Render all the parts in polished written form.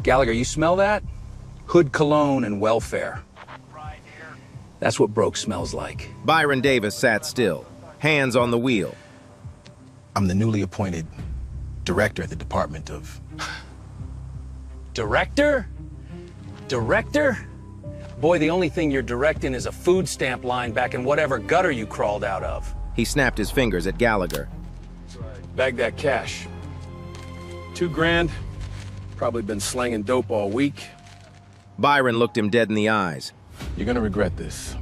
Gallagher, you smell that? Hood cologne and welfare. That's what broke smells like. Byron Davis sat still, hands on the wheel. I'm the newly appointed director at the Department of... Director? Director? Boy, the only thing you're directing is a food stamp line back in whatever gutter you crawled out of. He snapped his fingers at Gallagher. Bag that cash. $2 grand. Probably been slanging dope all week. Byron looked him dead in the eyes. You're gonna regret this.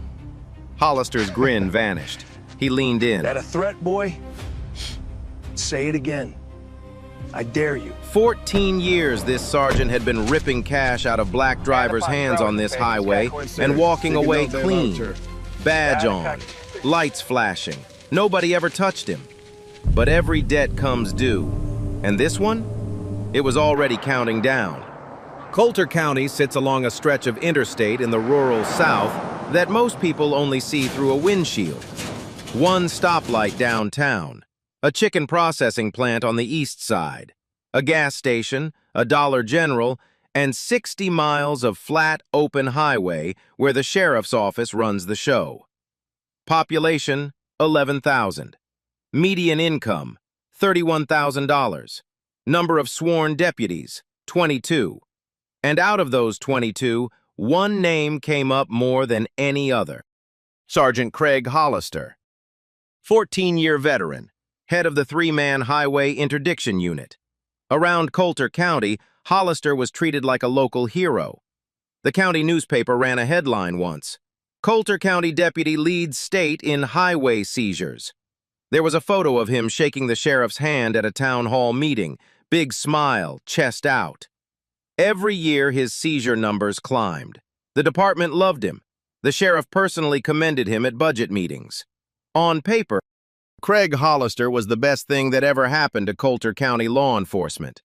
Hollister's grin vanished. He leaned in. That a threat, boy? Say it again. I dare you. 14 years this sergeant had been ripping cash out of black drivers' hands on this highway and walking away clean. Badge on, lights flashing. Nobody ever touched him. But every debt comes due. And this one? It was already counting down. Coulter County sits along a stretch of interstate in the rural South that most people only see through a windshield. One stoplight downtown, a chicken processing plant on the east side, a gas station, a Dollar General, and 60 miles of flat, open highway where the sheriff's office runs the show. Population, 11,000. Median income, $31,000. Number of sworn deputies, 22. And out of those 22, one name came up more than any other. Sergeant Craig Hollister. 14-year veteran, head of the 3-man highway interdiction unit. Around Coulter County, Hollister was treated like a local hero. The county newspaper ran a headline once. Coulter County deputy leads state in highway seizures. There was a photo of him shaking the sheriff's hand at a town hall meeting, big smile, chest out. Every year his seizure numbers climbed. The department loved him. The sheriff personally commended him at budget meetings. On paper, Craig Hollister was the best thing that ever happened to Coulter County law enforcement.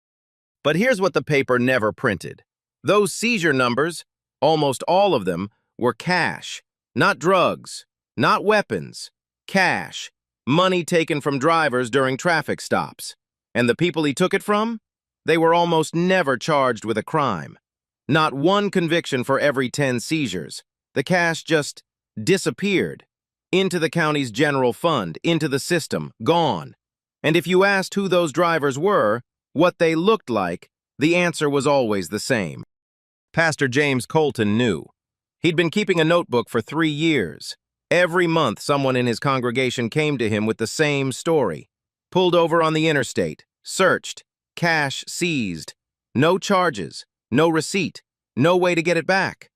But here's what the paper never printed. Those seizure numbers, almost all of them, were cash. Not drugs, not weapons. Cash. Money taken from drivers during traffic stops. And the people he took it from? They were almost never charged with a crime. Not one conviction for every 10 seizures. The cash just disappeared. Into the county's general fund, into the system, gone. And if you asked who those drivers were, what they looked like, the answer was always the same. Pastor James Colton knew. He'd been keeping a notebook for 3 years. Every month, someone in his congregation came to him with the same story. Pulled over on the interstate, searched, cash seized, no charges, no receipt, no way to get it back.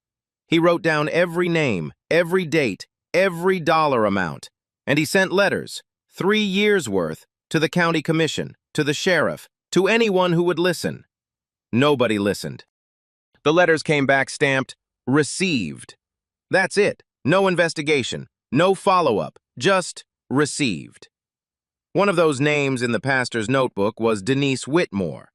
He wrote down every name, every date, every dollar amount, and he sent letters, 3 years' worth, to the county commission, to the sheriff, to anyone who would listen. Nobody listened. The letters came back stamped, received. That's it. No investigation, no follow-up, just received. One of those names in the pastor's notebook was Denise Whitmore.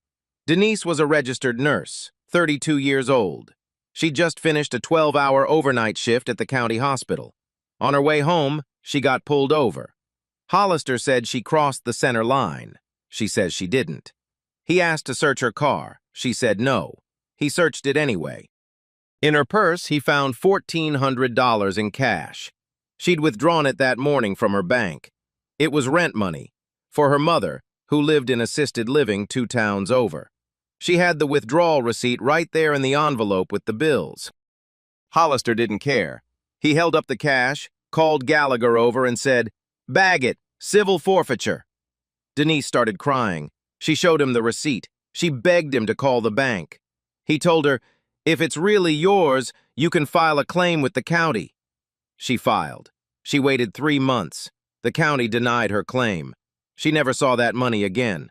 Denise was a registered nurse, 32 years old. She'd just finished a 12-hour overnight shift at the county hospital. On her way home, she got pulled over. Hollister said she crossed the center line. She says she didn't. He asked to search her car. She said no. He searched it anyway. In her purse, he found $1,400 in cash. She'd withdrawn it that morning from her bank. It was rent money for her mother, who lived in assisted living 2 towns over. She had the withdrawal receipt right there in the envelope with the bills. Hollister didn't care. He held up the cash, called Gallagher over and said, "Bag it, civil forfeiture." Denise started crying. She showed him the receipt. She begged him to call the bank. He told her, "If it's really yours, you can file a claim with the county." She filed. She waited 3 months. The county denied her claim. She never saw that money again.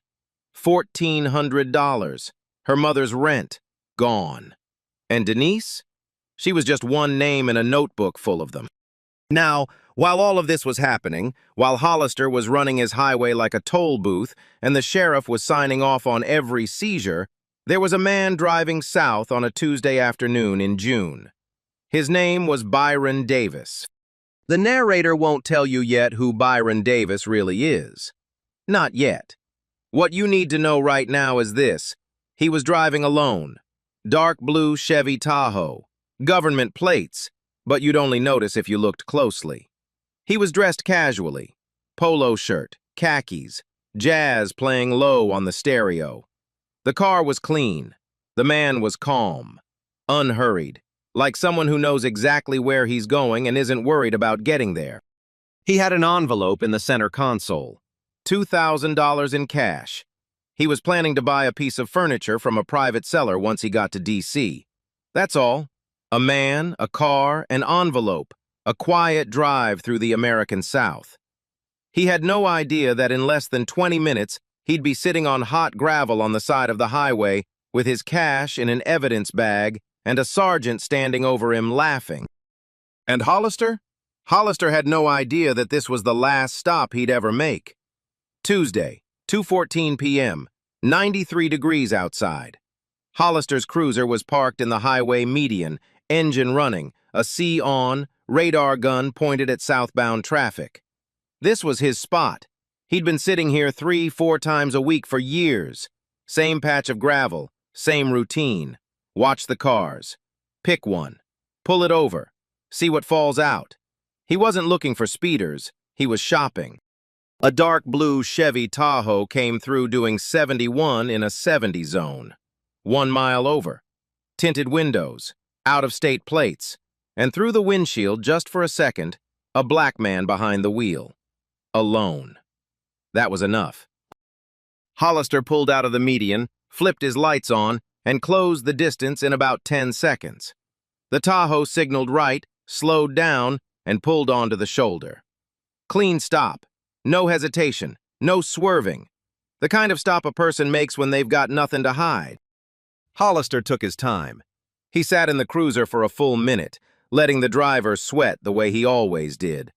$1,400. Her mother's rent. Gone. And Denise? She was just one name in a notebook full of them. Now, while all of this was happening, while Hollister was running his highway like a toll booth and the sheriff was signing off on every seizure, there was a man driving south on a Tuesday afternoon in June. His name was Byron Davis. The narrator won't tell you yet who Byron Davis really is. Not yet. What you need to know right now is this. He was driving alone. Dark blue Chevy Tahoe. Government plates, but you'd only notice if you looked closely. He was dressed casually. Polo shirt, khakis, jazz playing low on the stereo. The car was clean. The man was calm, unhurried, like someone who knows exactly where he's going and isn't worried about getting there. He had an envelope in the center console. $2,000 in cash. He was planning to buy a piece of furniture from a private seller once he got to D.C. That's all. A man, a car, an envelope, a quiet drive through the American South. He had no idea that in less than 20 minutes, he'd be sitting on hot gravel on the side of the highway with his cash in an evidence bag and a sergeant standing over him laughing. And Hollister? Hollister had no idea that this was the last stop he'd ever make. Tuesday, 2:14 p.m., 93 degrees outside. Hollister's cruiser was parked in the highway median, engine running, a C on, radar gun pointed at southbound traffic. This was his spot. He'd been sitting here 3-4 times a week for years. Same patch of gravel, same routine. Watch the cars. Pick one. Pull it over. See what falls out. He wasn't looking for speeders. He was shopping. A dark blue Chevy Tahoe came through doing 71 in a 70 zone. 1 mile over. Tinted windows, out-of-state plates, and through the windshield, just for a second, a black man behind the wheel. Alone. That was enough. Hollister pulled out of the median, flipped his lights on, and closed the distance in about 10 seconds. The Tahoe signaled right, slowed down, and pulled onto the shoulder. Clean stop. No hesitation. No swerving. The kind of stop a person makes when they've got nothing to hide. Hollister took his time. He sat in the cruiser for a full minute, letting the driver sweat the way he always did.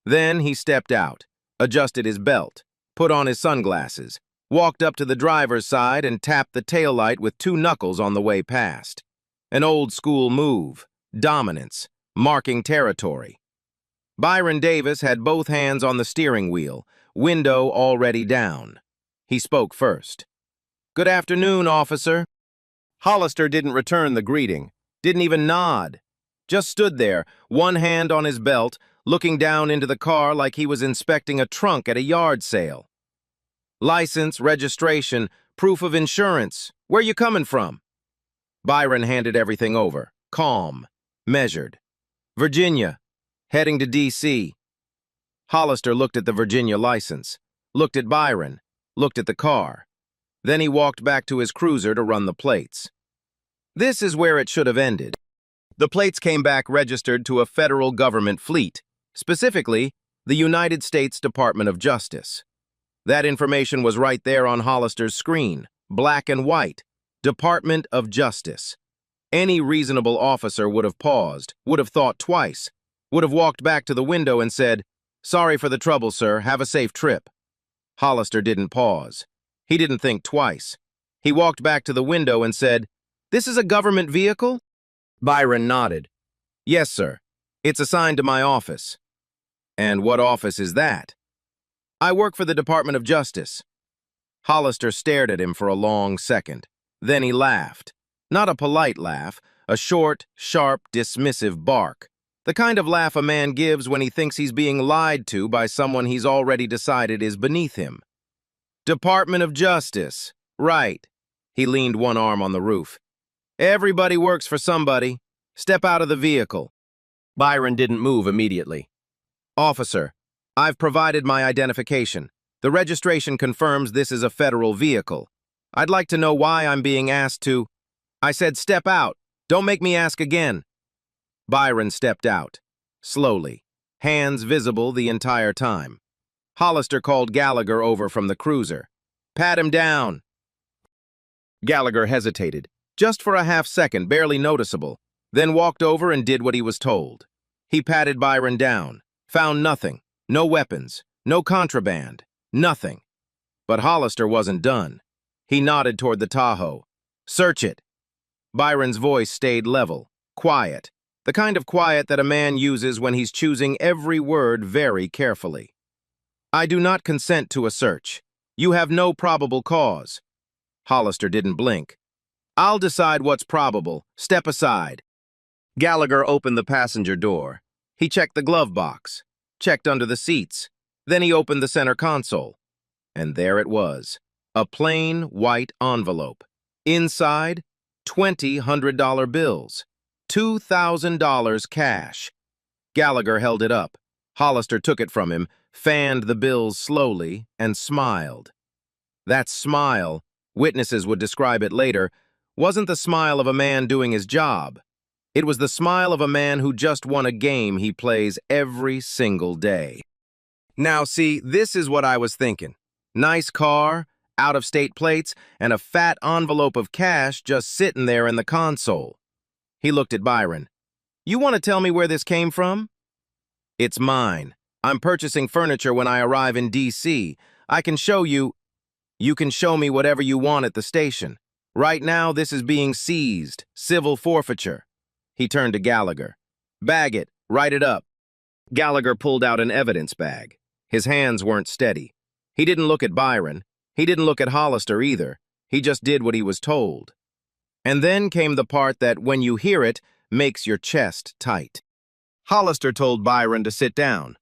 Then he stepped out, adjusted his belt, put on his sunglasses, walked up to the driver's side and tapped the taillight with 2 knuckles on the way past. An old-school move, dominance, marking territory. Byron Davis had both hands on the steering wheel, window already down. He spoke first. "Good afternoon, officer." Hollister didn't return the greeting, didn't even nod. Just stood there, one hand on his belt, looking down into the car like he was inspecting a trunk at a yard sale. "License, registration, proof of insurance. Where you coming from?" Byron handed everything over, calm, measured. "Virginia, heading to D.C." Hollister looked at the Virginia license, looked at Byron, looked at the car. Then he walked back to his cruiser to run the plates. This is where it should have ended. The plates came back registered to a federal government fleet, specifically the United States Department of Justice. That information was right there on Hollister's screen, black and white, Department of Justice. Any reasonable officer would have paused, would have thought twice, would have walked back to the window and said, "Sorry for the trouble, sir. Have a safe trip." Hollister didn't pause. He didn't think twice. He walked back to the window and said, "This is a government vehicle?" Byron nodded. "Yes, sir. It's assigned to my office." "And what office is that?" "I work for the Department of Justice." Hollister stared at him for a long second. Then he laughed. Not a polite laugh, a short, sharp, dismissive bark. The kind of laugh a man gives when he thinks he's being lied to by someone he's already decided is beneath him. "Department of Justice. Right." He leaned one arm on the roof. "Everybody works for somebody. Step out of the vehicle." Byron didn't move immediately. "Officer, I've provided my identification. The registration confirms this is a federal vehicle. I'd like to know why I'm being asked to—" "I said step out. Don't make me ask again." Byron stepped out, slowly, hands visible the entire time. Hollister called Gallagher over from the cruiser. "Pat him down." Gallagher hesitated, just for a half second, barely noticeable, then walked over and did what he was told. He patted Byron down, found nothing, no weapons, no contraband, nothing. But Hollister wasn't done. He nodded toward the Tahoe. "Search it." Byron's voice stayed level, quiet, the kind of quiet that a man uses when he's choosing every word very carefully. "I do not consent to a search. You have no probable cause." Hollister didn't blink. I'll decide what's probable. Step aside. Gallagher opened the passenger door. He checked the glove box, checked under the seats. Then he opened the center console. And there it was, a plain white envelope. Inside, 20 $100 bills, $2,000 cash. Gallagher held it up. Hollister took it from him, fanned the bills slowly, and smiled. That smile, witnesses would describe it later, wasn't the smile of a man doing his job. It was the smile of a man who just won a game he plays every single day. Now see, this is what I was thinking. Nice car, out-of-state plates, and a fat envelope of cash just sitting there in the console. He looked at Byron. You want to tell me where this came from? It's mine. I'm purchasing furniture when I arrive in D.C. I can show you. You can show me whatever you want at the station. Right now, this is being seized. Civil forfeiture. He turned to Gallagher. Bag it. Write it up. Gallagher pulled out an evidence bag. His hands weren't steady. He didn't look at Byron. He didn't look at Hollister either. He just did what he was told. And then came the part that, when you hear it, makes your chest tight. Hollister told Byron to sit down.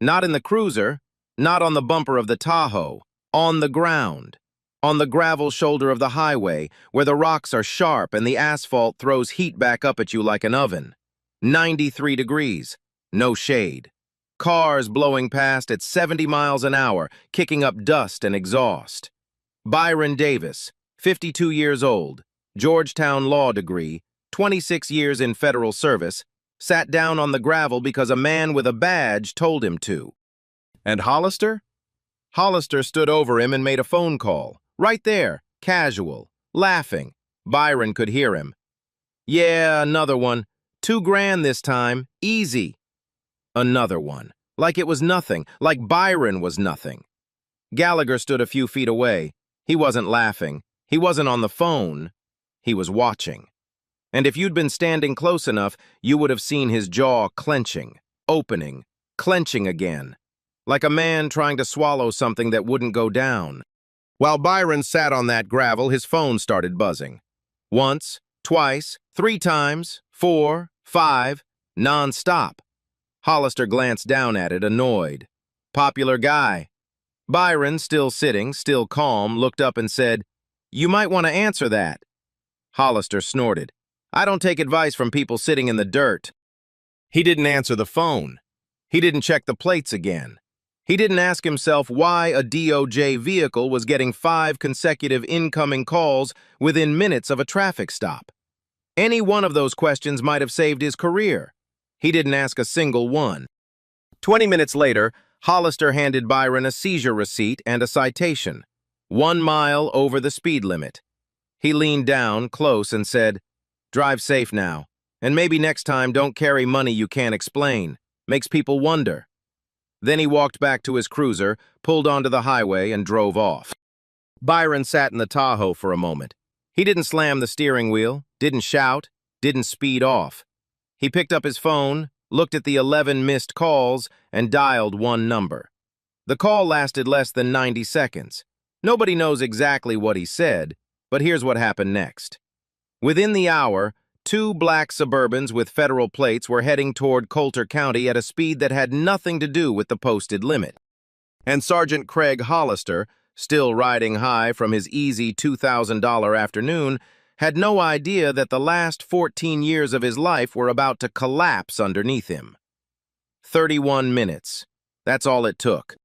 Not in the cruiser, not on the bumper of the Tahoe, on the ground. On the gravel shoulder of the highway, where the rocks are sharp and the asphalt throws heat back up at you like an oven. 93 degrees, no shade. Cars blowing past at 70 miles an hour, kicking up dust and exhaust. Byron Davis, 52 years old, Georgetown law degree, 26 years in federal service, sat down on the gravel because a man with a badge told him to. And Hollister? Hollister stood over him and made a phone call. Right there, casual, laughing. Byron could hear him. Yeah, another one. $2,000 this time, easy. Another one. Like it was nothing, like Byron was nothing. Gallagher stood a few feet away. He wasn't laughing. He wasn't on the phone. He was watching. And if you'd been standing close enough, you would have seen his jaw clenching, opening, clenching again, like a man trying to swallow something that wouldn't go down. While Byron sat on that gravel, his phone started buzzing. Once, twice, 3 times, 4, 5, non-stop. Hollister glanced down at it, annoyed. Popular guy. Byron, still sitting, still calm, looked up and said, You might want to answer that. Hollister snorted. I don't take advice from people sitting in the dirt. He didn't answer the phone. He didn't check the plates again. He didn't ask himself why a DOJ vehicle was getting 5 consecutive incoming calls within minutes of a traffic stop. Any one of those questions might have saved his career. He didn't ask a single one. 20 minutes later, Hollister handed Byron a seizure receipt and a citation. 1 mile over the speed limit. He leaned down, close, and said, Drive safe now, and maybe next time don't carry money you can't explain. Makes people wonder. Then he walked back to his cruiser, pulled onto the highway, and drove off. Byron sat in the Tahoe for a moment. He didn't slam the steering wheel, didn't shout, didn't speed off. He picked up his phone, looked at the 11 missed calls, and dialed one number. The call lasted less than 90 seconds. Nobody knows exactly what he said, but here's what happened next. Within the hour, 2 black Suburbans with federal plates were heading toward Coulter County at a speed that had nothing to do with the posted limit. And Sergeant Craig Hollister, still riding high from his easy $2,000 afternoon, had no idea that the last 14 years of his life were about to collapse underneath him. 31 minutes. That's all it took.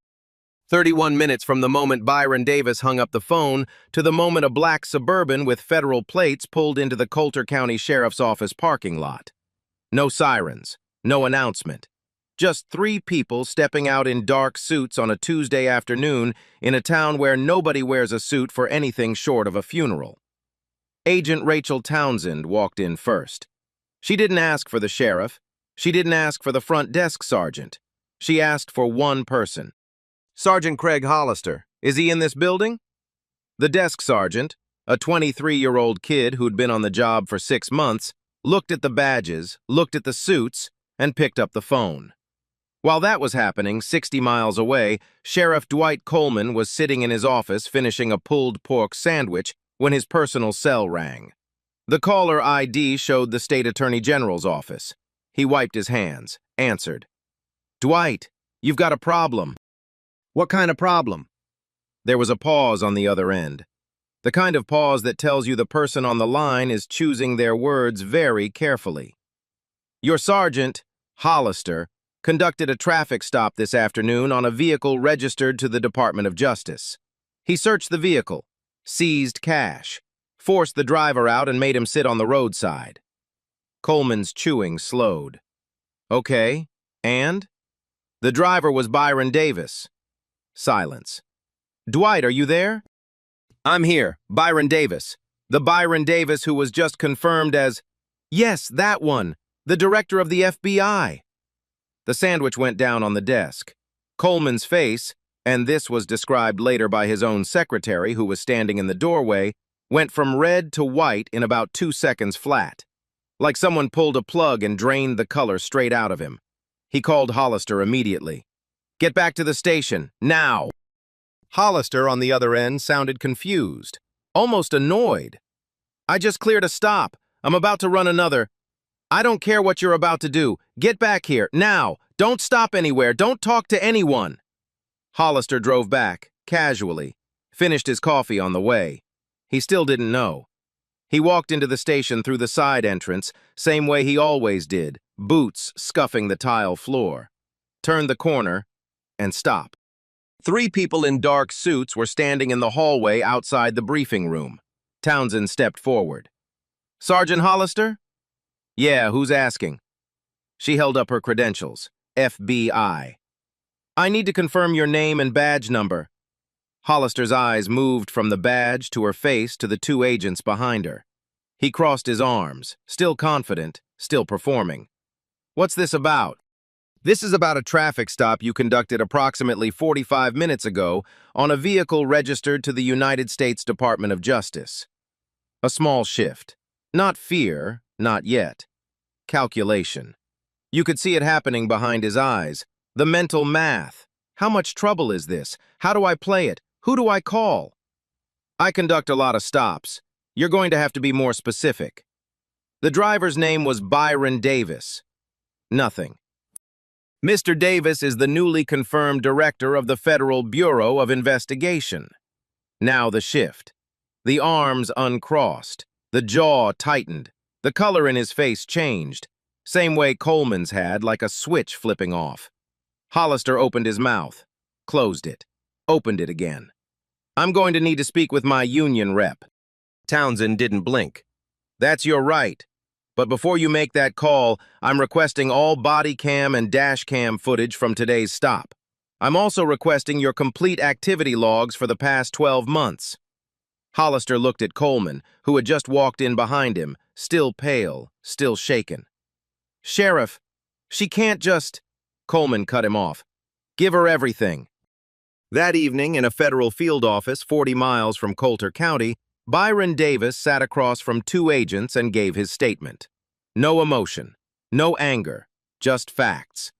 31 minutes from the moment Byron Davis hung up the phone to the moment a black Suburban with federal plates pulled into the Coulter County Sheriff's Office parking lot. No sirens, no announcement. Just 3 people stepping out in dark suits on a Tuesday afternoon in a town where nobody wears a suit for anything short of a funeral. Agent Rachel Townsend walked in first. She didn't ask for the sheriff. She didn't ask for the front desk sergeant. She asked for one person. Sergeant Craig Hollister, is he in this building? The desk sergeant, a 23-year-old kid who'd been on the job for 6 months, looked at the badges, looked at the suits, and picked up the phone. While that was happening, 60 miles away, Sheriff Dwight Coleman was sitting in his office finishing a pulled pork sandwich when his personal cell rang. The caller ID showed the state attorney general's office. He wiped his hands, answered. Dwight, you've got a problem. What kind of problem? There was a pause on the other end. The kind of pause that tells you the person on the line is choosing their words very carefully. Your sergeant, Hollister, conducted a traffic stop this afternoon on a vehicle registered to the Department of Justice. He searched the vehicle, seized cash, forced the driver out and made him sit on the roadside. Coleman's chewing slowed. Okay, and? The driver was Byron Davis. Silence. Dwight, are you there? I'm here, Byron Davis. The Byron Davis who was just confirmed as, yes, that one, the director of the FBI. The sandwich went down on the desk. Coleman's face, and this was described later by his own secretary who was standing in the doorway, went from red to white in about 2 seconds flat. Like someone pulled a plug and drained the color straight out of him. He called Hollister immediately. Get back to the station, now! Hollister, on the other end, sounded confused, almost annoyed. I just cleared a stop. I'm about to run another. I don't care what you're about to do. Get back here, now! Don't stop anywhere. Don't talk to anyone. Hollister drove back, casually, finished his coffee on the way. He still didn't know. He walked into the station through the side entrance, same way he always did, boots scuffing the tile floor. Turned the corner, and stopped. 3 people in dark suits were standing in the hallway outside the briefing room. Townsend stepped forward. Sergeant Hollister? Yeah, who's asking? She held up her credentials. FBI. I need to confirm your name and badge number. Hollister's eyes moved from the badge to her face to the 2 agents behind her. He crossed his arms, still confident, still performing. What's this about? This is about a traffic stop you conducted approximately 45 minutes ago on a vehicle registered to the United States Department of Justice. A small shift. Not fear, not yet. Calculation. You could see it happening behind his eyes. The mental math. How much trouble is this? How do I play it? Who do I call? I conduct a lot of stops. You're going to have to be more specific. The driver's name was Byron Davis. Nothing. Mr. Davis is the newly confirmed director of the Federal Bureau of Investigation. Now the shift. The arms uncrossed, the jaw tightened, the color in his face changed, same way Coleman's had, like a switch flipping off. Hollister opened his mouth, closed it, opened it again. I'm going to need to speak with my union rep. Townsend didn't blink. That's your right. But before you make that call, I'm requesting all body cam and dash cam footage from today's stop. I'm also requesting your complete activity logs for the past 12 months. Hollister looked at Coleman, who had just walked in behind him, still pale, still shaken. Sheriff, she can't just... Coleman cut him off. Give her everything. That evening, in a federal field office 40 miles from Coulter County, Byron Davis sat across from 2 agents and gave his statement. No emotion, no anger, just facts.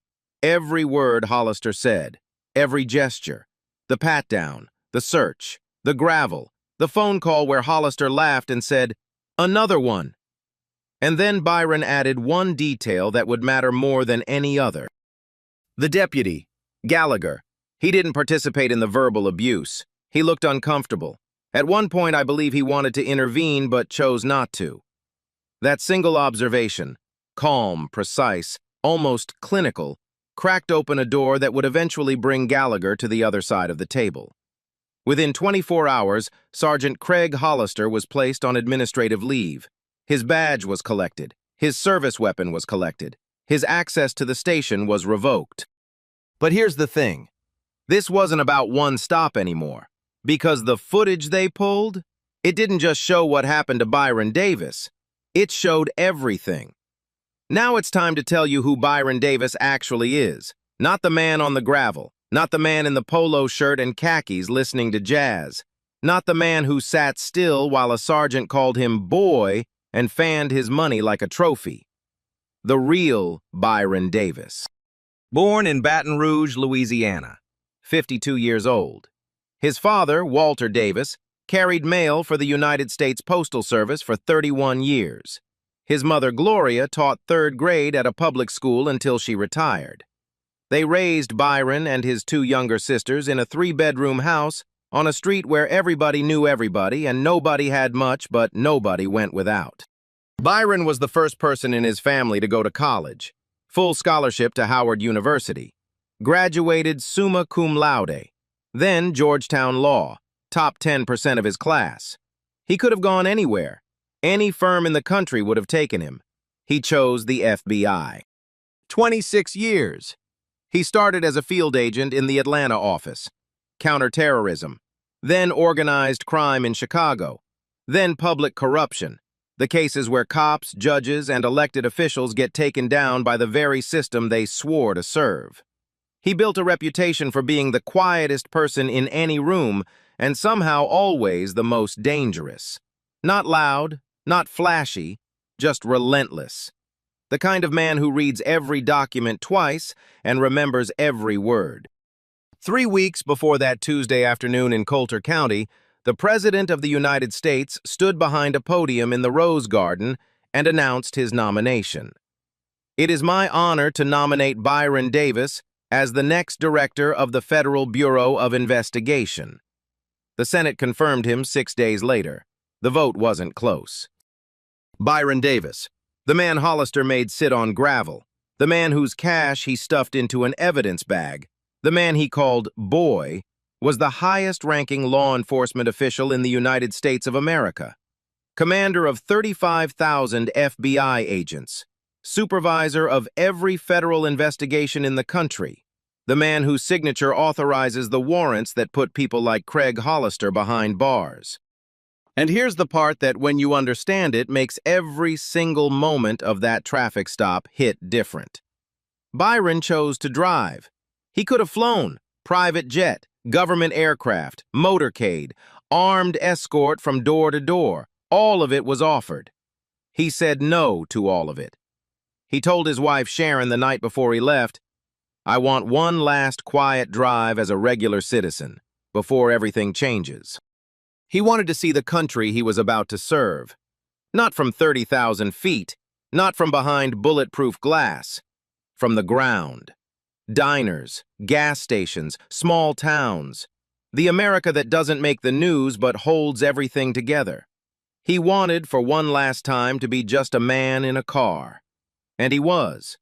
Every word Hollister said, every gesture, the pat-down, the search, the gravel, the phone call where Hollister laughed and said, another one. And then Byron added one detail that would matter more than any other. The deputy, Gallagher, he didn't participate in the verbal abuse. He looked uncomfortable. At one point, I believe he wanted to intervene but chose not to. That single observation, calm, precise, almost clinical, cracked open a door that would eventually bring Gallagher to the other side of the table. Within 24 hours, Sergeant Craig Hollister was placed on administrative leave. His badge was collected. His service weapon was collected. His access to the station was revoked. But here's the thing. This wasn't about one stop anymore. Because the footage they pulled, it didn't just show what happened to Byron Davis. It showed everything. Now it's time to tell you who Byron Davis actually is. Not the man on the gravel. Not the man in the polo shirt and khakis listening to jazz. Not the man who sat still while a sergeant called him boy and fanned his money like a trophy. The real Byron Davis. Born in Baton Rouge, Louisiana. 52 years old. His father, Walter Davis, carried mail for the United States Postal Service for 31 years. His mother, Gloria, taught 3rd grade at a public school until she retired. They raised Byron and his 2 younger sisters in a 3-bedroom house on a street where everybody knew everybody and nobody had much, but nobody went without. Byron was the first person in his family to go to college, full scholarship to Howard University, graduated summa cum laude, then Georgetown Law, top 10% of his class. He could have gone anywhere. Any firm in the country would have taken him. He chose the FBI. 26 years. He started as a field agent in the Atlanta office, counterterrorism, then organized crime in Chicago, then public corruption, the cases where cops, judges, and elected officials get taken down by the very system they swore to serve. He built a reputation for being the quietest person in any room and somehow always the most dangerous. Not loud, not flashy, just relentless. The kind of man who reads every document twice and remembers every word. 3 weeks before that Tuesday afternoon in Coulter County, the President of the United States stood behind a podium in the Rose Garden and announced his nomination. "It is my honor to nominate Byron Davis as the next director of the Federal Bureau of Investigation." The Senate confirmed him 6 days later. The vote wasn't close. Byron Davis, the man Hollister made sit on gravel, the man whose cash he stuffed into an evidence bag, the man he called Boy, was the highest-ranking law enforcement official in the United States of America. Commander of 35,000 FBI agents, supervisor of every federal investigation in the country, the man whose signature authorizes the warrants that put people like Craig Hollister behind bars. And here's the part that, when you understand it, makes every single moment of that traffic stop hit different. Byron chose to drive. He could have flown, private jet, government aircraft, motorcade, armed escort from door to door. All of it was offered. He said no to all of it. He told his wife Sharon the night before he left, "I want one last quiet drive as a regular citizen, before everything changes." He wanted to see the country he was about to serve. Not from 30,000 feet, not from behind bulletproof glass, from the ground. Diners, gas stations, small towns. The America that doesn't make the news but holds everything together. He wanted, for one last time, to be just a man in a car. And he was.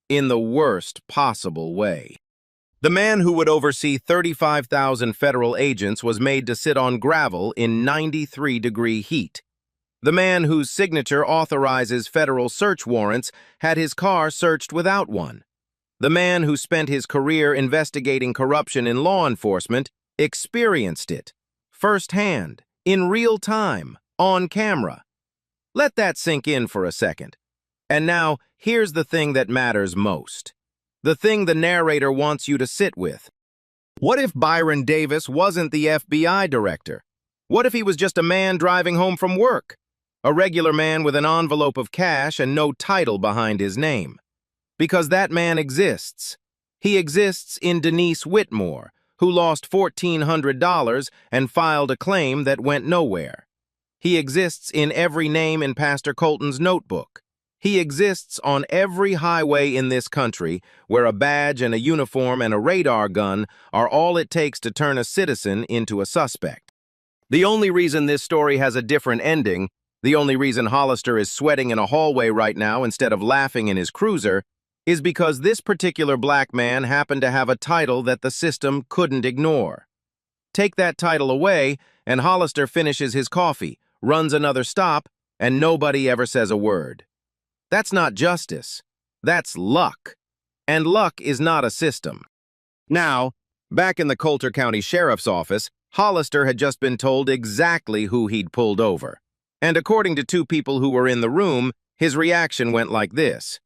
In the worst possible way. The man who would oversee 35,000 federal agents was made to sit on gravel in 93-degree heat. The man whose signature authorizes federal search warrants had his car searched without one. The man who spent his career investigating corruption in law enforcement experienced it, firsthand, in real time, on camera. Let that sink in for a second. And now, here's the thing that matters most. The thing the narrator wants you to sit with. What if Byron Davis wasn't the FBI director? What if he was just a man driving home from work? A regular man with an envelope of cash and no title behind his name? Because that man exists. He exists in Denise Whitmore, who lost $1,400 and filed a claim that went nowhere. He exists in every name in Pastor Colton's notebook. He exists on every highway in this country where a badge and a uniform and a radar gun are all it takes to turn a citizen into a suspect. The only reason this story has a different ending, the only reason Hollister is sweating in a hallway right now instead of laughing in his cruiser, is because this particular black man happened to have a title that the system couldn't ignore. Take that title away, and Hollister finishes his coffee, runs another stop, and nobody ever says a word. That's not justice. That's luck. And luck is not a system. Now, back in the Coulter County Sheriff's Office, Hollister had just been told exactly who he'd pulled over. And according to 2 people who were in the room, his reaction went like this.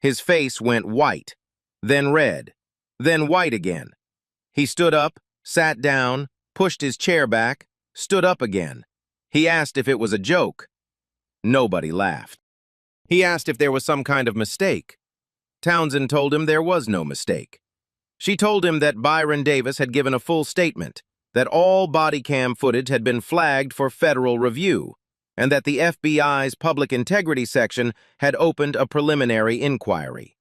His face went white, then red, then white again. He stood up, sat down, pushed his chair back, stood up again. He asked if it was a joke. Nobody laughed. He asked if there was some kind of mistake. Townsend told him there was no mistake. She told him that Byron Davis had given a full statement, that all body cam footage had been flagged for federal review, and that the FBI's Public Integrity Section had opened a preliminary inquiry.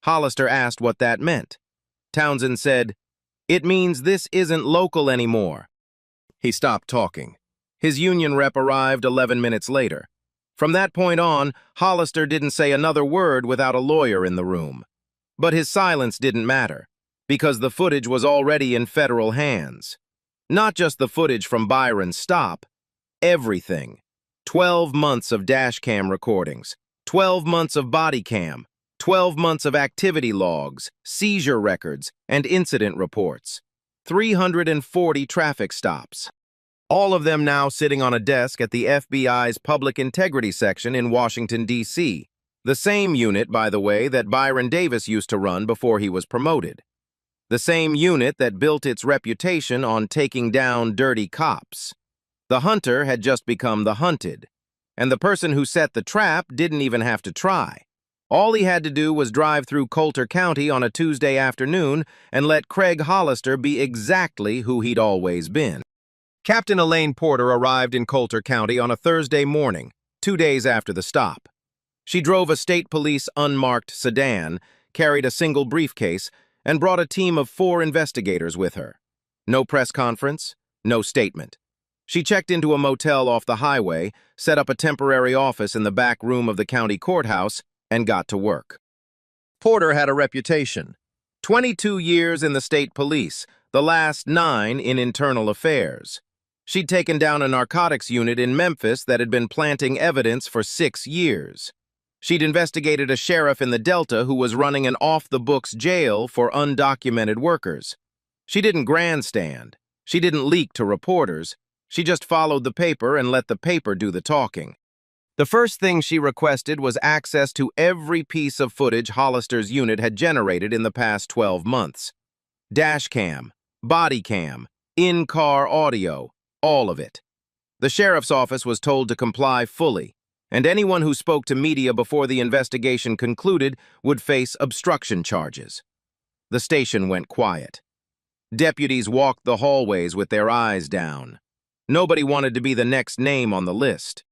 Hollister asked what that meant. Townsend said, "It means this isn't local anymore." He stopped talking. His union rep arrived 11 minutes later. From that point on, Hollister didn't say another word without a lawyer in the room. But his silence didn't matter, because the footage was already in federal hands. Not just the footage from Byron's stop, everything. 12 months of dash cam recordings, 12 months of body cam, 12 months of activity logs, seizure records, and incident reports. 340 traffic stops. All of them now sitting on a desk at the FBI's Public Integrity Section in Washington, D.C. The same unit, by the way, that Byron Davis used to run before he was promoted. The same unit that built its reputation on taking down dirty cops. The hunter had just become the hunted, and the person who set the trap didn't even have to try. All he had to do was drive through Coulter County on a Tuesday afternoon and let Craig Hollister be exactly who he'd always been. Captain Elaine Porter arrived in Coulter County on a Thursday morning, 2 days after the stop. She drove a state police unmarked sedan, carried a single briefcase, and brought a team of 4 investigators with her. No press conference, no statement. She checked into a motel off the highway, set up a temporary office in the back room of the county courthouse, and got to work. Porter had a reputation. 22 years in the state police, the last 9 in internal affairs. She'd taken down a narcotics unit in Memphis that had been planting evidence for 6 years. She'd investigated a sheriff in the Delta who was running an off-the-books jail for undocumented workers. She didn't grandstand. She didn't leak to reporters. She just followed the paper and let the paper do the talking. The first thing she requested was access to every piece of footage Hollister's unit had generated in the past 12 months. Dash cam, body cam, in-car audio, all of it. The sheriff's office was told to comply fully, and anyone who spoke to media before the investigation concluded would face obstruction charges. The station went quiet. Deputies walked the hallways with their eyes down. Nobody wanted to be the next name on the list.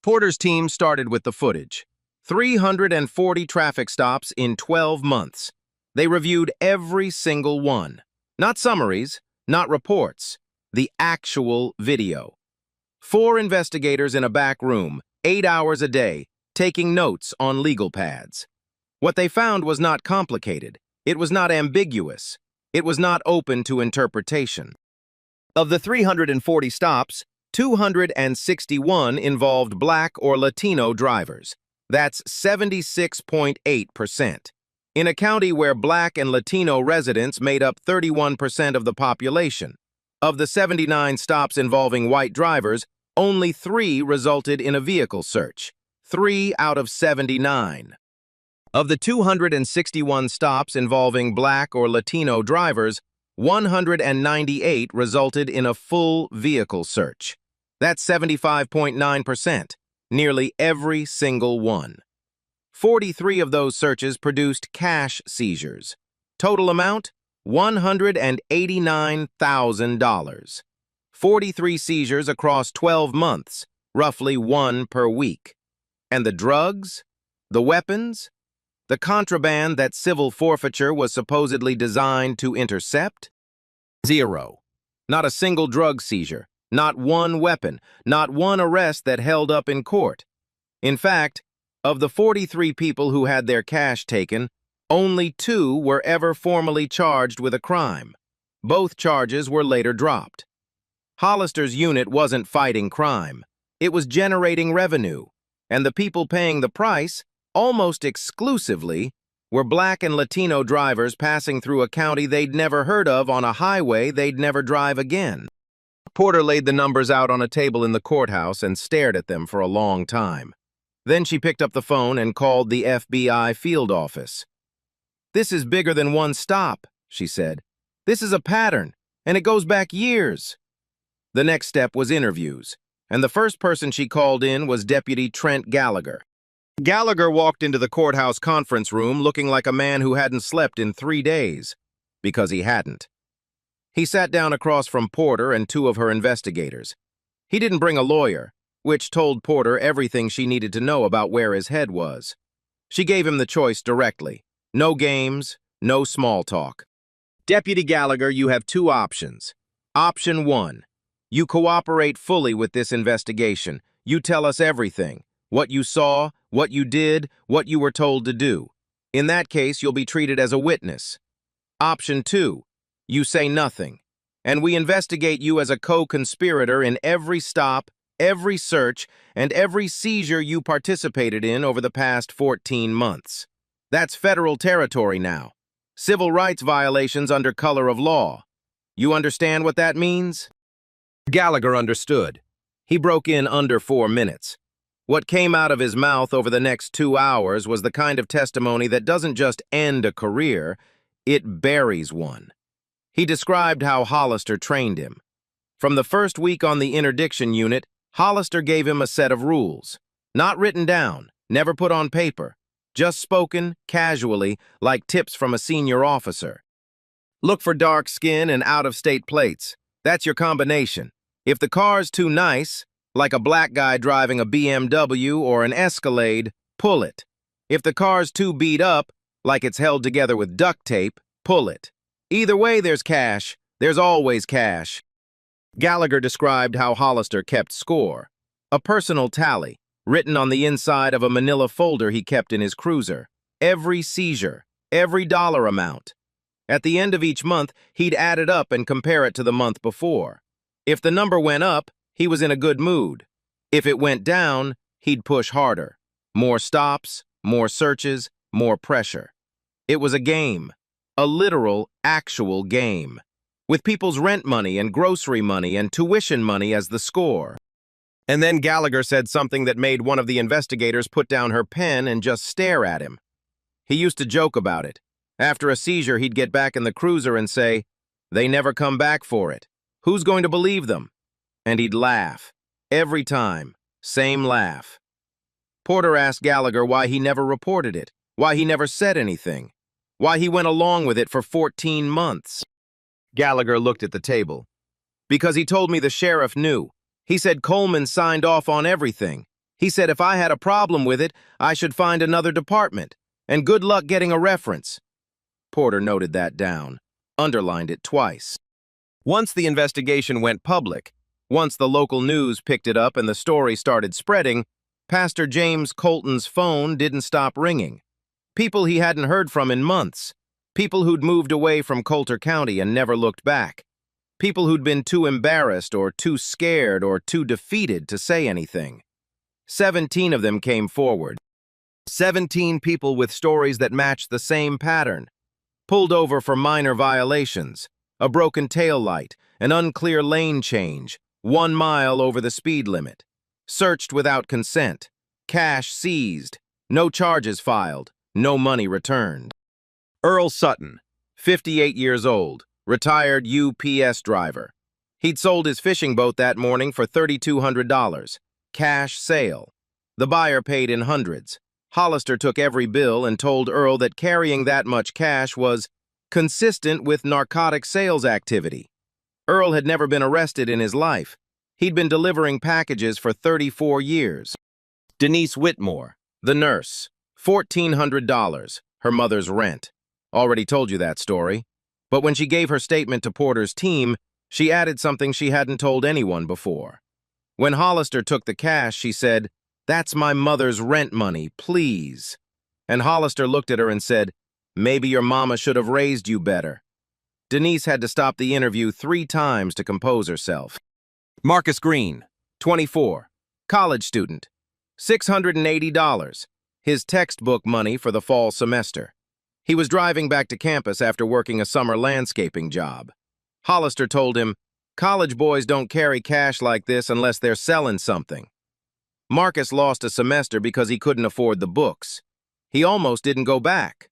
Porter's team started with the footage. 340 traffic stops in 12 months. They reviewed every single one. Not summaries, not reports, the actual video. 4 investigators in a back room, 8 hours a day, taking notes on legal pads. What they found was not complicated. It was not ambiguous. It was not open to interpretation. Of the 340 stops, 261 involved Black or Latino drivers. That's 76.8%. In a county where Black and Latino residents made up 31% of the population. Of the 79 stops involving white drivers, only 3 resulted in a vehicle search. 3 out of 79. Of the 261 stops involving Black or Latino drivers, 198 resulted in a full vehicle search. That's 75.9%, nearly every single one. 43 of those searches produced cash seizures. Total amount, $189,000. 43 seizures across 12 months, roughly 1 per week. And the drugs? The weapons? The contraband that civil forfeiture was supposedly designed to intercept? 0. Not a single drug seizure, not one weapon, not one arrest that held up in court. In fact, of the 43 people who had their cash taken, only 2 were ever formally charged with a crime. Both charges were later dropped. Hollister's unit wasn't fighting crime. It was generating revenue, and the people paying the price, almost exclusively, were Black and Latino drivers passing through a county they'd never heard of on a highway they'd never drive again. Porter laid the numbers out on a table in the courthouse and stared at them for a long time. Then she picked up the phone and called the FBI field office. "This is bigger than one stop," she said. "This is a pattern, and it goes back years." The next step was interviews, and the first person she called in was Deputy Trent Gallagher. Gallagher walked into the courthouse conference room looking like a man who hadn't slept in 3 days, because he hadn't. He sat down across from Porter and two of her investigators. He didn't bring a lawyer, which told Porter everything she needed to know about where his head was. She gave him the choice directly. No games, no small talk. Deputy Gallagher, you have two options. Option 1. You cooperate fully with this investigation. You tell us everything. What you saw, what you did, what you were told to do. In that case, you'll be treated as a witness. Option 2. You say nothing, and we investigate you as a co-conspirator in every stop, every search, and every seizure you participated in over the past 14 months. That's federal territory now. Civil rights violations under color of law. You understand what that means? Gallagher understood. He broke in under 4 minutes. What came out of his mouth over the next 2 hours was the kind of testimony that doesn't just end a career, it buries one. He described how Hollister trained him. From the first week on the interdiction unit, Hollister gave him a set of rules. Not written down, never put on paper, just spoken, casually, like tips from a senior officer. Look for dark skin and out-of-state plates. That's your combination. If the car's too nice, like a black guy driving a BMW or an Escalade, pull it. If the car's too beat up, like it's held together with duct tape, pull it. Either way, there's cash. There's always cash. Gallagher described how Hollister kept score. A personal tally, written on the inside of a manila folder he kept in his cruiser. Every seizure, every dollar amount. At the end of each month, he'd add it up and compare it to the month before. If the number went up, he was in a good mood. If it went down, he'd push harder. More stops, more searches, more pressure. It was a game. A literal, actual game. With people's rent money and grocery money and tuition money as the score. And then Gallagher said something that made one of the investigators put down her pen and just stare at him. He used to joke about it. After a seizure, he'd get back in the cruiser and say, "They never come back for it. Who's going to believe them?" And he'd laugh. Every time. Same laugh. Porter asked Gallagher why he never reported it, why he never said anything, why he went along with it for 14 months. Gallagher looked at the table. Because he told me the sheriff knew. He said Coleman signed off on everything. He said if I had a problem with it, I should find another department. And good luck getting a reference. Porter noted that down, underlined it twice. Once the investigation went public, once the local news picked it up and the story started spreading, Pastor James Colton's phone didn't stop ringing. People he hadn't heard from in months. People who'd moved away from Coulter County and never looked back. People who'd been too embarrassed or too scared or too defeated to say anything. 17 of them came forward. 17 people with stories that matched the same pattern. Pulled over for minor violations, a broken taillight, an unclear lane change, 1 mile over the speed limit. Searched without consent. Cash seized. No charges filed. No money returned. Earl Sutton, 58 years old, retired UPS driver. He'd sold his fishing boat that morning for $3,200. Cash sale. The buyer paid in hundreds. Hollister took every bill and told Earl that carrying that much cash was consistent with narcotic sales activity. Earl had never been arrested in his life. He'd been delivering packages for 34 years. Denise Whitmore, the nurse, $1,400, her mother's rent. Already told you that story. But when she gave her statement to Porter's team, she added something she hadn't told anyone before. When Hollister took the cash, she said, "That's my mother's rent money, please." And Hollister looked at her and said, "Maybe your mama should have raised you better." Denise had to stop the interview 3 times to compose herself. Marcus Green, 24, college student, $680, his textbook money for the fall semester. He was driving back to campus after working a summer landscaping job. Hollister told him, "College boys don't carry cash like this unless they're selling something." Marcus lost a semester because he couldn't afford the books. He almost didn't go back.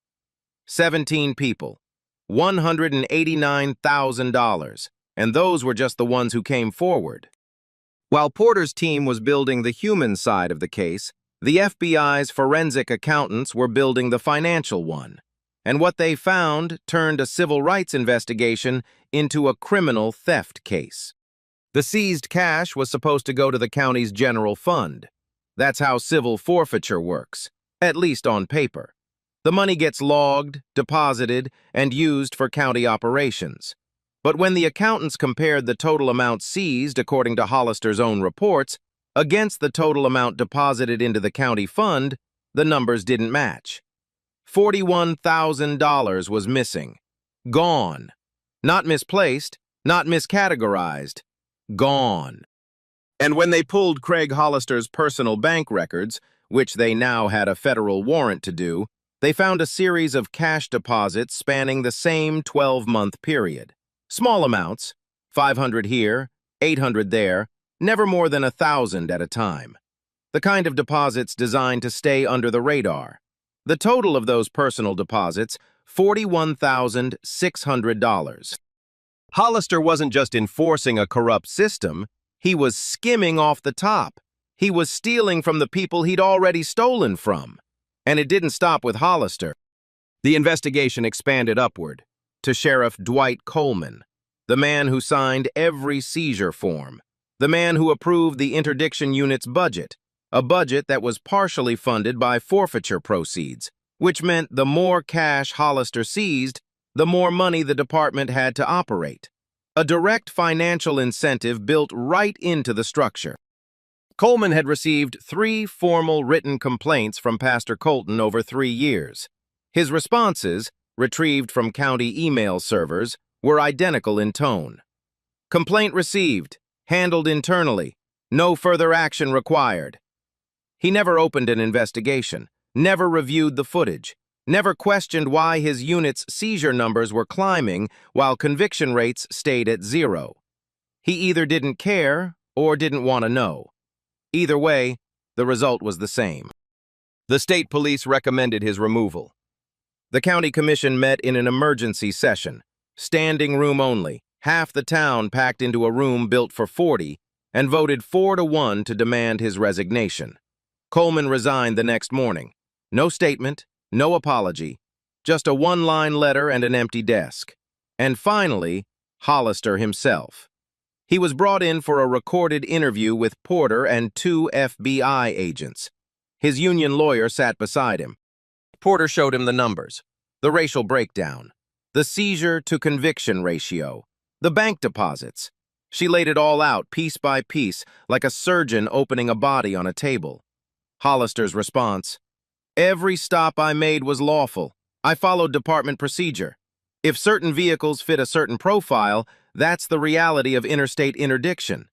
17 people, $189,000, and those were just the ones who came forward. While Porter's team was building the human side of the case, the FBI's forensic accountants were building the financial one. and what they found turned a civil rights investigation into a criminal theft case. The seized cash was supposed to go to the county's general fund. That's how civil forfeiture works, at least on paper. The money gets logged, deposited, and used for county operations. But when the accountants compared the total amount seized, according to Hollister's own reports, against the total amount deposited into the county fund, the numbers didn't match. $41,000 was missing. Gone. Not misplaced, not miscategorized. Gone. And when they pulled Craig Hollister's personal bank records, which they now had a federal warrant to do, they found a series of cash deposits spanning the same 12-month period. Small amounts, 500 here, 800 there, never more than 1,000 at a time. The kind of deposits designed to stay under the radar. The total of those personal deposits, $41,600. Hollister wasn't just enforcing a corrupt system, he was skimming off the top. He was stealing from the people he'd already stolen from. And it didn't stop with Hollister. The investigation expanded upward to Sheriff Dwight Coleman, the man who signed every seizure form, the man who approved the interdiction unit's budget, a budget that was partially funded by forfeiture proceeds, which meant the more cash Hollister seized, the more money the department had to operate. A direct financial incentive built right into the structure. Coleman had received 3 formal written complaints from Pastor Colton over 3 years. His responses, retrieved from county email servers, were identical in tone. Complaint received, handled internally, no further action required. He never opened an investigation, never reviewed the footage, never questioned why his unit's seizure numbers were climbing while conviction rates stayed at 0. He either didn't care or didn't want to know. Either way, the result was the same. The state police recommended his removal. The county commission met in an emergency session, standing room only, half the town packed into a room built for 40, and voted 4-1 to demand his resignation. Coleman resigned the next morning. No statement, no apology, just a one-line letter and an empty desk. And finally, Hollister himself. He was brought in for a recorded interview with Porter and 2 FBI agents. His union lawyer sat beside him. Porter showed him the numbers, the racial breakdown, the seizure-to-conviction ratio, the bank deposits. She laid it all out piece by piece, like a surgeon opening a body on a table. Hollister's response: "Every stop I made was lawful. I followed department procedure. If certain vehicles fit a certain profile, that's the reality of interstate interdiction."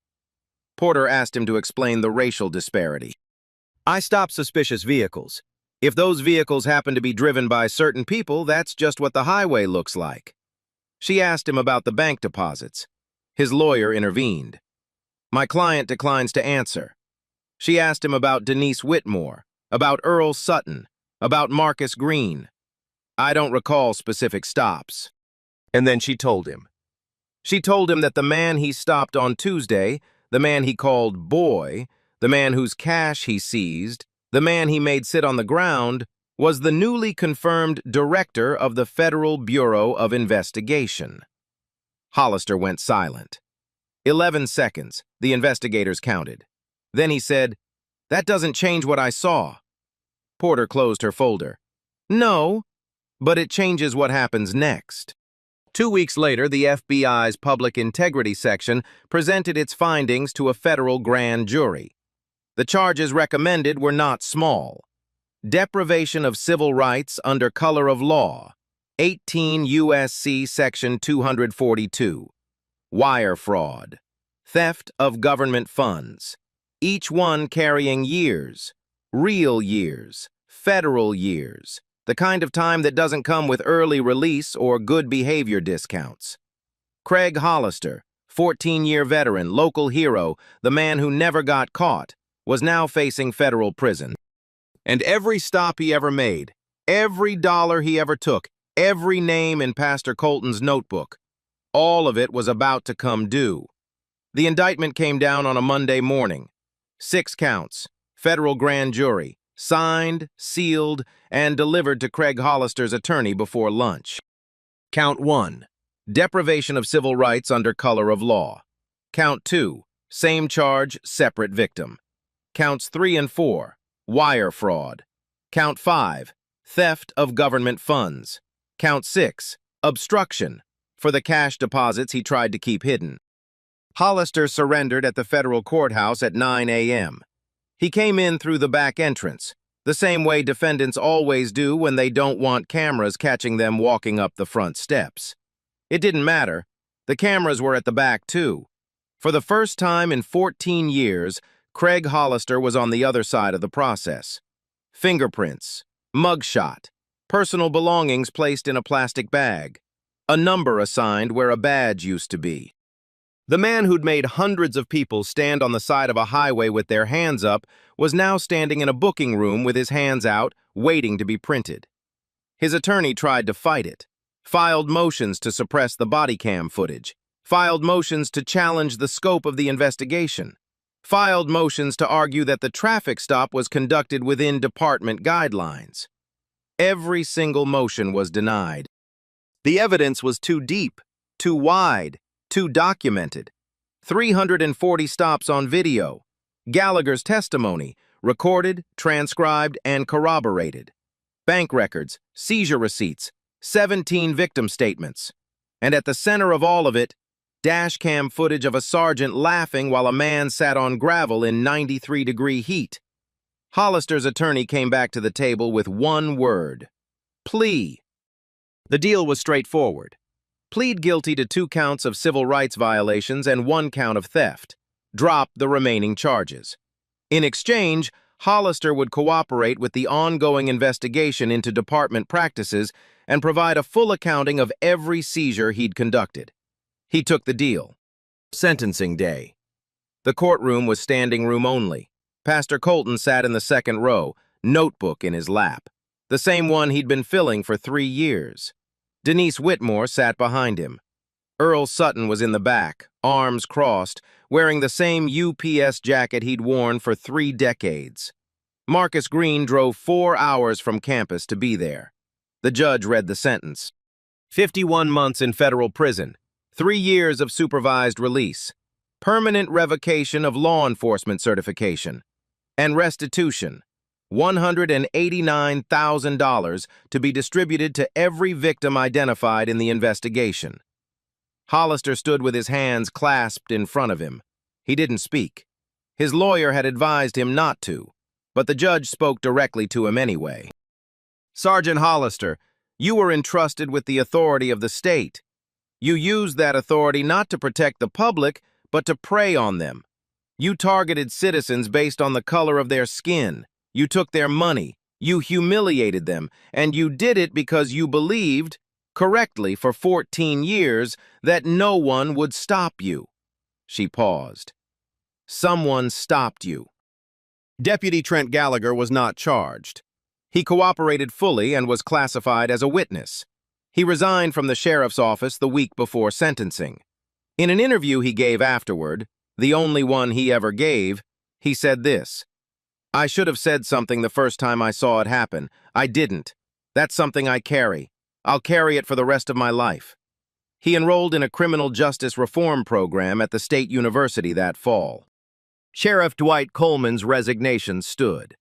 Porter asked him to explain the racial disparity. "I stop suspicious vehicles. If those vehicles happen to be driven by certain people, that's just what the highway looks like." She asked him about the bank deposits. His lawyer intervened. "My client declines to answer." She asked him about Denise Whitmore, about Earl Sutton, about Marcus Green. "I don't recall specific stops." And then she told him. She told him that the man he stopped on Tuesday, the man he called Boy, the man whose cash he seized, the man he made sit on the ground, was the newly confirmed director of the Federal Bureau of Investigation. Hollister went silent. 11 seconds, the investigators counted. Then he said, "That doesn't change what I saw." Porter closed her folder. "No, but it changes what happens next." 2 weeks later, the FBI's Public Integrity Section presented its findings to a federal grand jury. The charges recommended were not small. Deprivation of civil rights under color of law, 18 U.S.C. Section 242. Wire fraud. Theft of government funds. Each one carrying years, real years, federal years, the kind of time that doesn't come with early release or good behavior discounts. Craig Hollister, 14-year veteran, local hero, the man who never got caught, was now facing federal prison. And every stop he ever made, every dollar he ever took, every name in Pastor Colton's notebook, all of it was about to come due. The indictment came down on a Monday morning. 6 counts, federal grand jury, signed, sealed, and delivered to Craig Hollister's attorney before lunch. Count 1, deprivation of civil rights under color of law. Count 2, same charge, separate victim. Counts 3 and 4, wire fraud. Count 5, theft of government funds. Count 6, obstruction, for the cash deposits he tried to keep hidden. Hollister surrendered at the federal courthouse at 9 a.m. He came in through the back entrance, the same way defendants always do when they don't want cameras catching them walking up the front steps. It didn't matter. The cameras were at the back, too. For the first time in 14 years, Craig Hollister was on the other side of the process. Fingerprints, mugshot, personal belongings placed in a plastic bag, a number assigned where a badge used to be. The man who'd made hundreds of people stand on the side of a highway with their hands up was now standing in a booking room with his hands out, waiting to be printed. His attorney tried to fight it, filed motions to suppress the body cam footage, filed motions to challenge the scope of the investigation, filed motions to argue that the traffic stop was conducted within department guidelines. Every single motion was denied. The evidence was too deep, too wide, too documented. 340 stops on video. Gallagher's testimony, recorded, transcribed, and corroborated. Bank records, seizure receipts, 17 victim statements. And at the center of all of it, dash cam footage of a sergeant laughing while a man sat on gravel in 93-degree heat. Hollister's attorney came back to the table with one word: plea. The deal was straightforward. Plead guilty to 2 counts of civil rights violations and 1 count of theft. Drop the remaining charges. In exchange, Hollister would cooperate with the ongoing investigation into department practices and provide a full accounting of every seizure he'd conducted. He took the deal. Sentencing day. The courtroom was standing room only. Pastor Colton sat in the second row, notebook in his lap, the same one he'd been filling for 3 years. Denise Whitmore sat behind him. Earl Sutton was in the back, arms crossed, wearing the same UPS jacket he'd worn for 3 decades. Marcus Green drove 4 hours from campus to be there. The judge read the sentence. 51 months in federal prison, 3 years of supervised release, permanent revocation of law enforcement certification, and restitution, $189,000 to be distributed to every victim identified in the investigation. Hollister stood with his hands clasped in front of him. He didn't speak. His lawyer had advised him not to, but the judge spoke directly to him anyway. Sergeant Hollister, you were entrusted with the authority of the state. You used that authority not to protect the public, but to prey on them. You targeted citizens based on the color of their skin. You took their money, you humiliated them, and you did it because you believed, correctly for 14 years, that no one would stop you. She paused. Someone stopped you. Deputy Trent Gallagher was not charged. He cooperated fully and was classified as a witness. He resigned from the sheriff's office the week before sentencing. In an interview he gave afterward, the only one he ever gave, he said this: "I should have said something the first time I saw it happen. I didn't. That's something I carry. I'll carry it for the rest of my life." He enrolled in a criminal justice reform program at the state university that fall. Sheriff Dwight Coleman's resignation stood.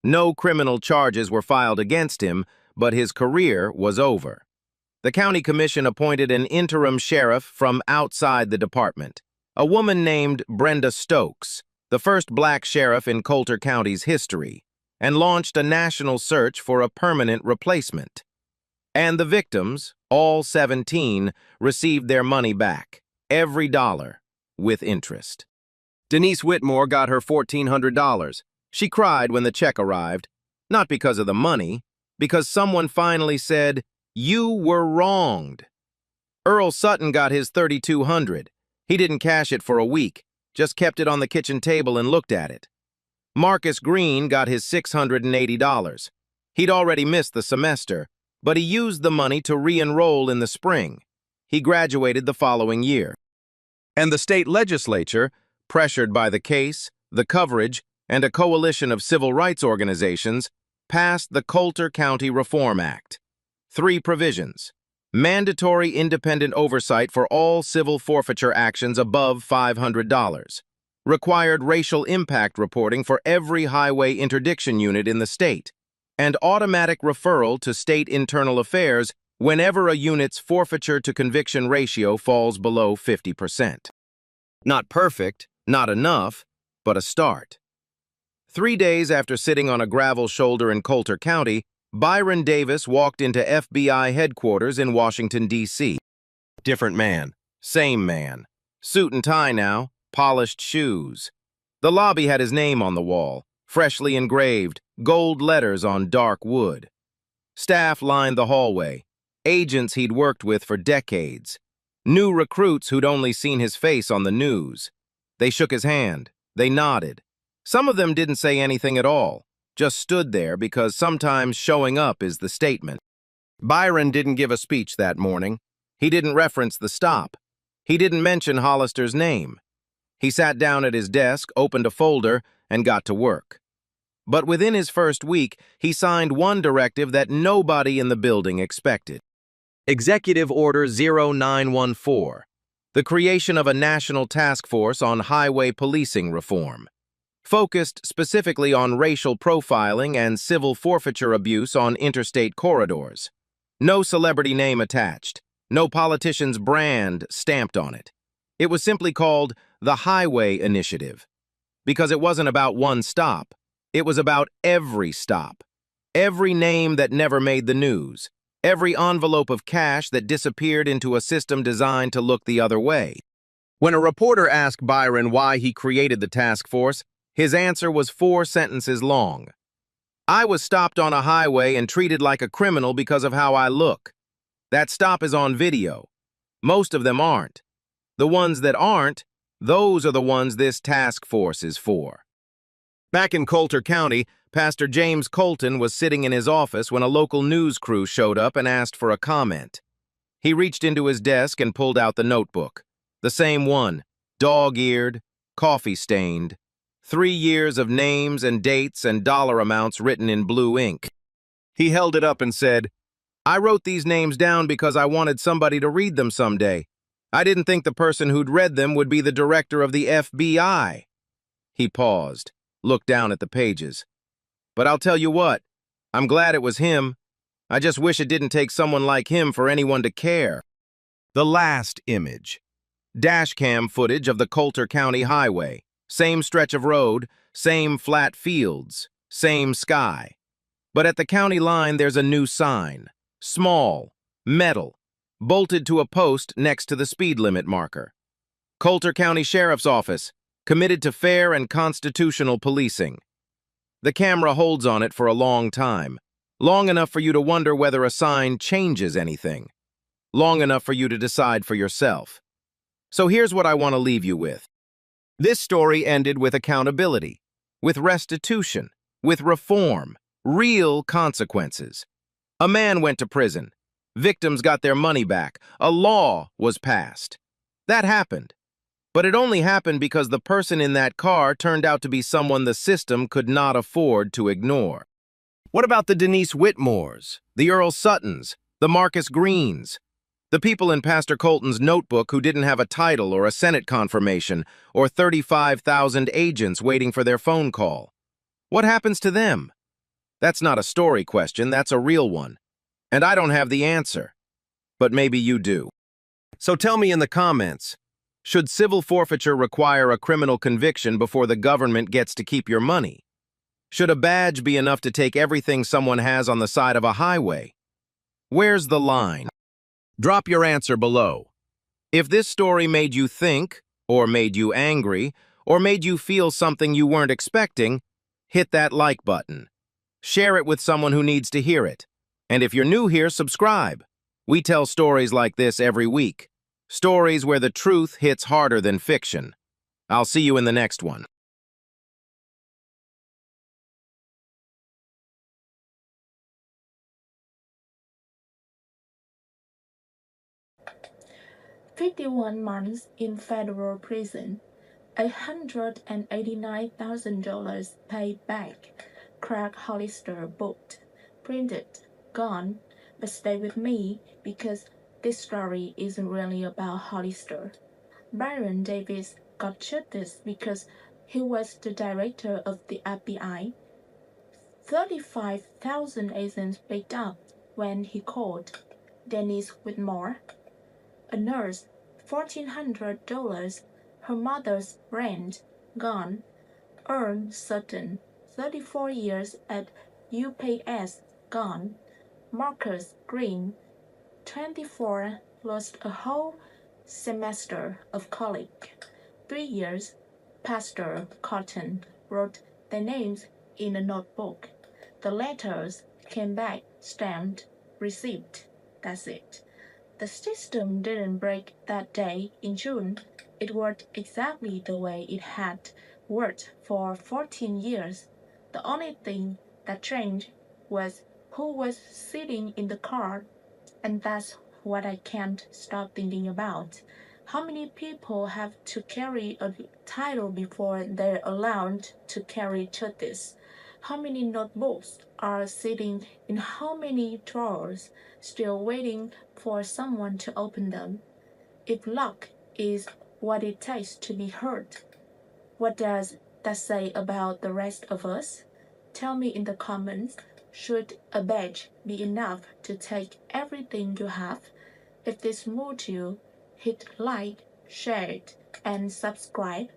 No criminal charges were filed against him, but his career was over. The county commission appointed an interim sheriff from outside the department, a woman named Brenda Stokes, the first black sheriff in Coulter County's history, and launched a national search for a permanent replacement. And the victims, all 17, received their money back, every dollar, with interest. Denise Whitmore got her $1,400. She cried when the check arrived, not because of the money, because someone finally said, "You were wronged." Earl Sutton got his $3,200. He didn't cash it for a week, just kept it on the kitchen table and looked at it. Marcus Green got his $680. He'd already missed the semester, but he used the money to re-enroll in the spring. He graduated the following year. And the state legislature, pressured by the case, the coverage, and a coalition of civil rights organizations passed the Coulter County Reform Act. 3 provisions: mandatory independent oversight for all civil forfeiture actions above $500, required racial impact reporting for every highway interdiction unit in the state, and automatic referral to state internal affairs whenever a unit's forfeiture to conviction ratio falls below 50%. Not perfect, not enough, but a start. 3 days after sitting on a gravel shoulder in Coulter County, Byron Davis walked into FBI headquarters in Washington, D.C. Different man, same man. Suit and tie now, polished shoes. The lobby had his name on the wall, freshly engraved, gold letters on dark wood. Staff lined the hallway, agents he'd worked with for decades, new recruits who'd only seen his face on the news. They shook his hand, they nodded. Some of them didn't say anything at all, just stood there because sometimes showing up is the statement. Byron didn't give a speech that morning. He didn't reference the stop. He didn't mention Hollister's name. He sat down at his desk, opened a folder, and got to work. But within his first week, he signed one directive that nobody in the building expected. Executive Order 0914, the creation of a national task force on highway policing reform, focused specifically on racial profiling and civil forfeiture abuse on interstate corridors. No celebrity name attached, no politician's brand stamped on it. It was simply called the Highway Initiative, because it wasn't about one stop. It was about every stop, every name that never made the news, every envelope of cash that disappeared into a system designed to look the other way. When a reporter asked Byron why he created the task force, his answer was 4 sentences long. I was stopped on a highway and treated like a criminal because of how I look. That stop is on video. Most of them aren't. The ones that aren't, those are the ones this task force is for. Back in Coulter County, Pastor James Colton was sitting in his office when a local news crew showed up and asked for a comment. He reached into his desk and pulled out the notebook. The same one, dog-eared, coffee-stained, 3 years of names and dates and dollar amounts written in blue ink. He held it up and said, "I wrote these names down because I wanted somebody to read them someday. I didn't think the person who'd read them would be the director of the FBI." He paused, looked down at the pages. "But I'll tell you what, I'm glad it was him. I just wish it didn't take someone like him for anyone to care." The last image. Dashcam footage of the Coulter County Highway. Same stretch of road, same flat fields, same sky. But at the county line there's a new sign. Small, metal, bolted to a post next to the speed limit marker. Coulter County Sheriff's Office, committed to fair and constitutional policing. The camera holds on it for a long time, long enough for you to wonder whether a sign changes anything, long enough for you to decide for yourself. So here's what I want to leave you with. This story ended with accountability, with restitution, with reform, real consequences. A man went to prison. Victims got their money back. A law was passed. That happened. But it only happened because the person in that car turned out to be someone the system could not afford to ignore. What about the Denise Whitmores, the Earl Suttons, the Marcus Greens, the people in Pastor Colton's notebook who didn't have a title or a Senate confirmation or 35,000 agents waiting for their phone call? What happens to them? That's not a story question, that's a real one. And I don't have the answer. But maybe you do. So tell me in the comments, should civil forfeiture require a criminal conviction before the government gets to keep your money? Should a badge be enough to take everything someone has on the side of a highway? Where's the line? Drop your answer below. If this story made you think, or made you angry, or made you feel something you weren't expecting, hit that like button. Share it with someone who needs to hear it. And if you're new here, subscribe. We tell stories like this every week. Stories where the truth hits harder than fiction. I'll see you in the next one. "51 months in federal prison. $189,000 paid back. Craig Hollister booked, printed, gone, but stay with me because this story isn't really about Hollister. Byron Davis got justice because he was the director of the FBI. 35,000 agents picked up when he called. Denise Whitmore, a nurse, $1,400, her mother's rent, gone. Earl Sutton, 34 years at UPS, gone. Marcus Green, 24, lost a whole semester of college. 3 years. Pastor Cotton wrote their names in a notebook. The letters came back stamped, receipt. That's it. The system didn't break that day in June. It worked exactly the way it had worked for 14 years. The only thing that changed was who was sitting in the car, and that's what I can't stop thinking about. How many people have to carry a title before they're allowed to carry justice? How many notebooks are sitting in how many drawers, still waiting for someone to open them? If luck is what it takes to be heard, what does that say about the rest of us? Tell me in the comments. Should a badge be enough to take everything you have? If this moved you, hit like, share it, and subscribe.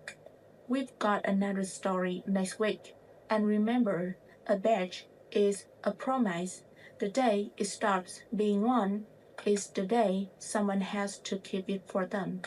We've got another story next week. And remember, a badge is a promise. The day it stops being one is the day someone has to keep it for them.